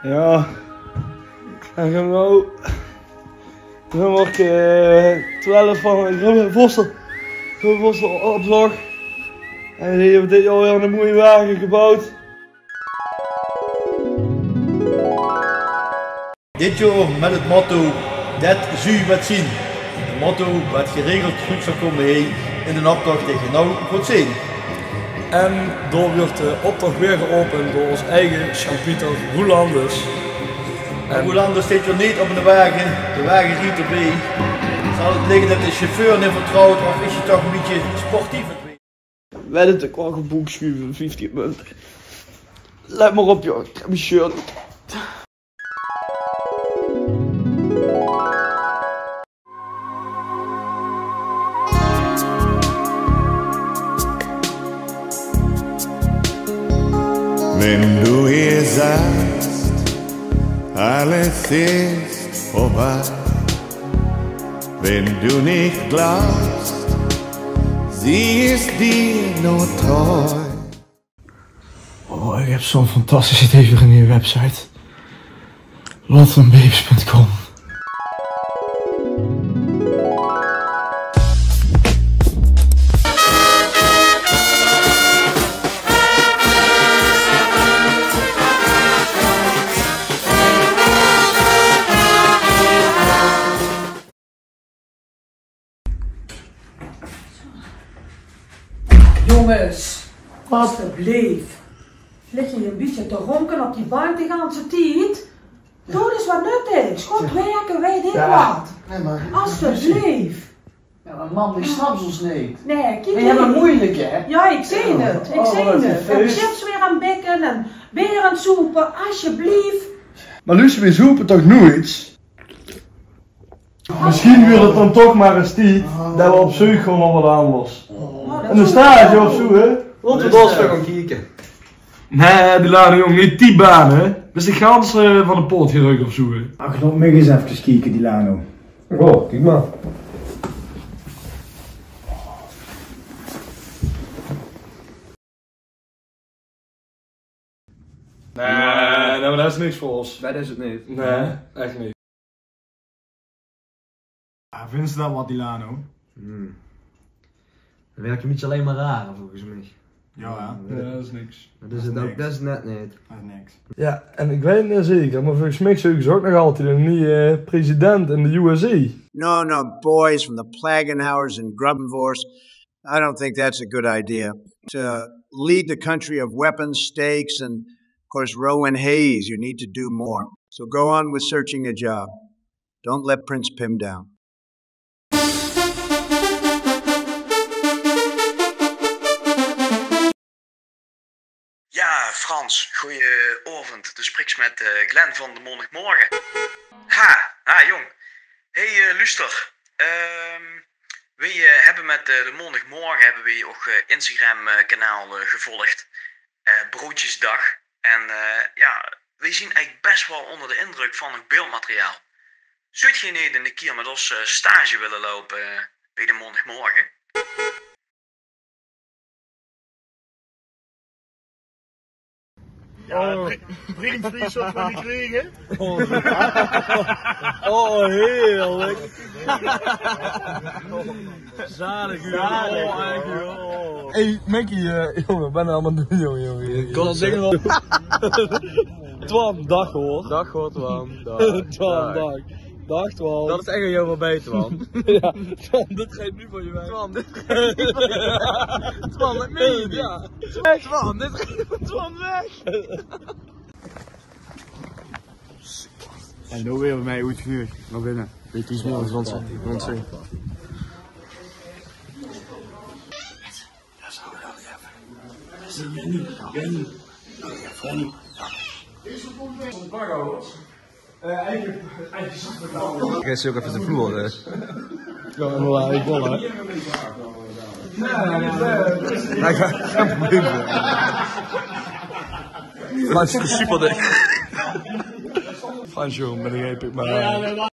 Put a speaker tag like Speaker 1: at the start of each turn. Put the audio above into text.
Speaker 1: Ja. En gaan we nog 12 van Vossel opzag. En die hebben dit jaar weer een mooie wagen gebouwd.
Speaker 2: Dit jaar met het motto, dat zul je wat zien. Het motto wat geregeld goed zou komen heen in de optocht tegen nou goed zien.
Speaker 1: En door wordt de optocht weer geopend door ons eigen Jean-Pieter Roelanders.
Speaker 2: En Roelanders zit er niet op de wagen is niet erbij. Zal het liggen dat de chauffeur niet vertrouwt of is je toch een beetje sportief?
Speaker 1: Wij hebben de kwakkelboek schuiven, 50 punten. Let maar op joh, ik heb mijn shirt.
Speaker 3: Wenn du hier sagst, alles ist vorbei, wenn du nicht glaubst, sie ist dir nur treu.
Speaker 1: Oh, ik heb zo'n fantastisch idee voor een nieuwe website. LottenBabes.com.
Speaker 4: Jongens, alsjeblieft. Lig je een beetje te ronken op die bank de hele tijd? Doe eens wat nuttigs. Goed werken, weet ik wat.
Speaker 5: Nee, maar...
Speaker 4: Alsjeblieft.
Speaker 5: Ja, maar man, die snapt ons niet.
Speaker 4: Nee, kijk
Speaker 5: En jij bent moeilijk, hè?
Speaker 4: Ja, ik zie het. Ik zie het. En chips weer aan bikken en weer aan soepen. Alsjeblieft.
Speaker 1: Maar Lucie, we zoeken toch nooit? Misschien wil het dan toch maar eens die dat we op zoek gewoon nog wat aan was. En dan sta je op zoek, hè?
Speaker 6: Laten we dat gaan kijken.
Speaker 1: Nee, die laden jongen, niet die baan, hè? Dat is de gans van de poort geruk op zoek.
Speaker 7: Ach, nog eens even kijken, die Lano.
Speaker 6: Oh, kijk maar.
Speaker 1: Nee, maar dat is niks voor ons.
Speaker 6: Dat is het niet.
Speaker 1: Nee, echt niet.
Speaker 7: Ja, vinden ze dat wat, die Lano?
Speaker 6: Dan werkt een beetje alleen maar raar volgens mij.
Speaker 7: Ja,
Speaker 1: Nee, dat is niks.
Speaker 6: Dat is het ook, dat is net niet.
Speaker 7: dat is niks.
Speaker 1: Ja, en ik weet het niet zeker, maar volgens mij zoeken ze ook nog altijd een nieuwe president in de USA.
Speaker 8: No, boys from the Plagenhauers and Grubbenvorst. I don't think that's a good idea. To lead the country of weapons, stakes, and of course Rowan Hayes, you need to do more. So go on with searching a job. Don't let Prince Pim down.
Speaker 9: Ja, Frans, goeie-avond. Du spreekt met Glenn van de Mondagmorgen. Ha, jong. Hey, luister. Wij hebben met de Mondagmorgen hebben we ook Instagram-kanaal gevolgd. Broodjesdag. En ja, wij zien eigenlijk best wel onder de indruk van het beeldmateriaal. Zou je niet een keer met ons stage willen lopen bij de Mondagmorgen?
Speaker 2: Ja, vriendvlies wat we niet kregen.
Speaker 1: Oh, heerlijk. Zalig, joh. Hey, Mickey, jongen, ben aan het doen, jongen.
Speaker 6: Ik kan dat zeggen wel.
Speaker 1: Twan, dag hoor.
Speaker 6: Dag hoor, Twan.
Speaker 1: Dag. Dag, Twan.
Speaker 6: Dat is echt een jou bij, Twan.
Speaker 1: Ja, Twan, dit geeft nu van je weg.
Speaker 6: Twan, dit Twan, dat meen je niet. Ja. Twan, dit geeft van Twan weg.
Speaker 7: En nu weer bij mij goed gehuurd. Naar binnen.
Speaker 6: Weet iets meer dan rond Ik ga zo ook even de vloer.
Speaker 1: Ja, maar ik wil hè.
Speaker 6: Hij gaat proberen. Maar het is super dik.
Speaker 1: Frans, jongen, ben ik epic, maar...